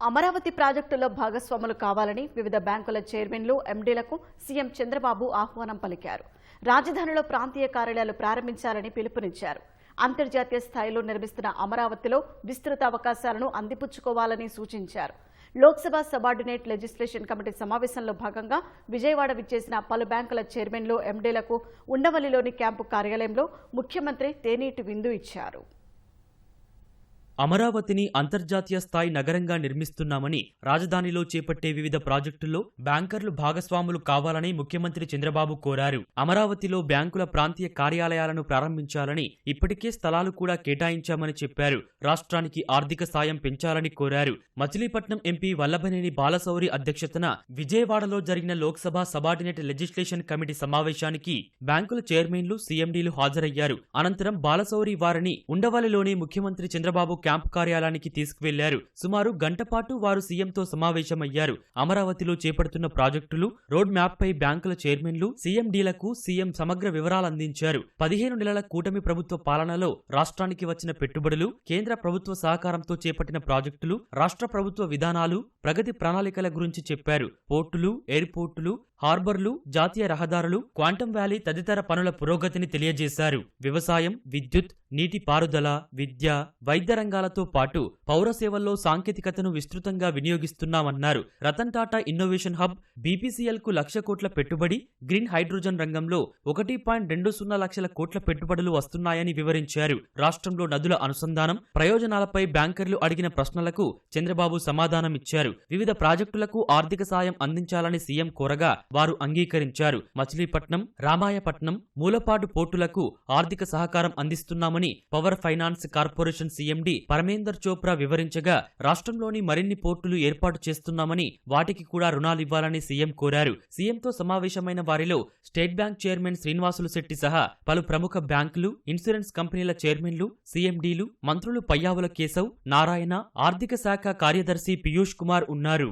అమరావతి ప్రాజెక్టులో భాగస్వాములు కావాలని వివిధ బ్యాంకుల చైర్మన్లు, ఎండీలకు సీఎం చంద్రబాబు ఆహ్వానం పలికారు. రాజధానిలో ప్రాంతీయ కార్యాలయాలు ప్రారంభించాలని పిలుపునిచ్చారు. అంతర్జాతీయ స్థాయిలో నిర్మిస్తున్న అమరావతిలో విస్తృత అవకాశాలను అందిపుచ్చుకోవాలని సూచించారు. లోక్సభ సబార్డినేట్ లెజిస్లేషన్ కమిటీ సమావేశంలో భాగంగా విజయవాడ విచ్చేసిన పలు బ్యాంకుల చైర్మన్లు, ఎండీలకు ఉండవల్లిలోని క్యాంపు కార్యాలయంలో ముఖ్యమంత్రి తేనీటి విందు ఇచ్చారు. అమరావతిని అంతర్జాతీయ స్థాయి నగరంగా నిర్మిస్తున్నామని, రాజధానిలో చేపట్టే వివిధ ప్రాజెక్టుల్లో బ్యాంకర్లు భాగస్వాములు కావాలని ముఖ్యమంత్రి చంద్రబాబు కోరారు. అమరావతిలో బ్యాంకుల ప్రాంతీయ కార్యాలయాలను ప్రారంభించాలని, ఇప్పటికే స్థలాలు కూడా కేటాయించామని చెప్పారు. రాష్ట్రానికి ఆర్థిక సాయం పెంచాలని కోరారు. మచిలీపట్నం ఎంపీ వల్లభనేని బాలశౌరి అధ్యక్షతన విజయవాడలో జరిగిన లోక్సభ సబార్డినేట్ లెజిస్లేషన్ కమిటీ సమావేశానికి బ్యాంకుల చైర్మన్లు, సీఎండీలు హాజరయ్యారు. అనంతరం బాలశౌరి వారిని ఉండవల్లిలోని ముఖ్యమంత్రి చంద్రబాబు క్యాంపు కార్యాలయానికి తీసుకువెళ్లారు. సుమారు గంట పాటు వారు సీఎంతో సమావేశమయ్యారు. అమరావతిలో చేపడుతున్న ప్రాజెక్టులు, రోడ్ మ్యాప్ పై బ్యాంకుల చైర్మన్లు, సీఎండీలకు సీఎం సమగ్ర వివరాలందించారు. 15 నెలల కూటమి ప్రభుత్వ పాలనలో రాష్ట్రానికి వచ్చిన పెట్టుబడులు, కేంద్ర ప్రభుత్వ సహకారంతో చేపట్టిన ప్రాజెక్టులు, రాష్ట్ర ప్రభుత్వ విధానాలు, ప్రగతి ప్రణాళికల గురించి చెప్పారు. పోర్టులు, ఎయిర్పోర్టులు, హార్బర్లు, జాతీయ రహదారులు, క్వాంటం వ్యాలీ తదితర పనుల పురోగతిని తెలియజేశారు. వ్యవసాయం, విద్యుత్, నీటి పారుదల, విద్య, వైద్య రంగాలతో పాటు పౌర సేవల్లో సాంకేతికతను విస్తృతంగా వినియోగిస్తున్నామన్నారు. Ratan Tata Innovation Hub, BPCL కు 1,00,000 కోట్ల పెట్టుబడి, గ్రీన్ హైడ్రోజన్ రంగంలో 1.20 లక్షల కోట్ల పెట్టుబడులు వస్తున్నాయని వివరించారు. రాష్ట్రంలో నదుల అనుసంధానం, ప్రయోజనాలపై బ్యాంకర్లు అడిగిన ప్రశ్నలకు చంద్రబాబు సమాధానమిచ్చారు. వివిధ ప్రాజెక్టులకు ఆర్థిక సాయం అందించాలని సీఎం కోరగా వారు అంగీకరించారు. మచిలీపట్నం, రామాయపట్నం, మూలపాడు పోర్టులకు ఆర్థిక సహకారం అందిస్తున్నామని Power Finance Corporation CMD Parminder Chopra వివరించగా, రాష్ట్రంలోని మరిన్ని పోర్టులు ఏర్పాటు చేస్తున్నామని, వాటికి కూడా రుణాలివ్వాలని సీఎం కోరారు. సీఎంతో సమావేశమైన వారిలో state bank chairman Srinivasulu Shetty సహా పలు ప్రముఖ బ్యాంకులు, ఇన్సూరెన్స్ కంపెనీల చైర్మన్లు, సీఎండీలు, మంత్రులు పయ్యావుల కేశవ్, నారాయణ, ఆర్థిక శాఖ కార్యదర్శి పీయూష్ కుమార్ ఉన్నారు.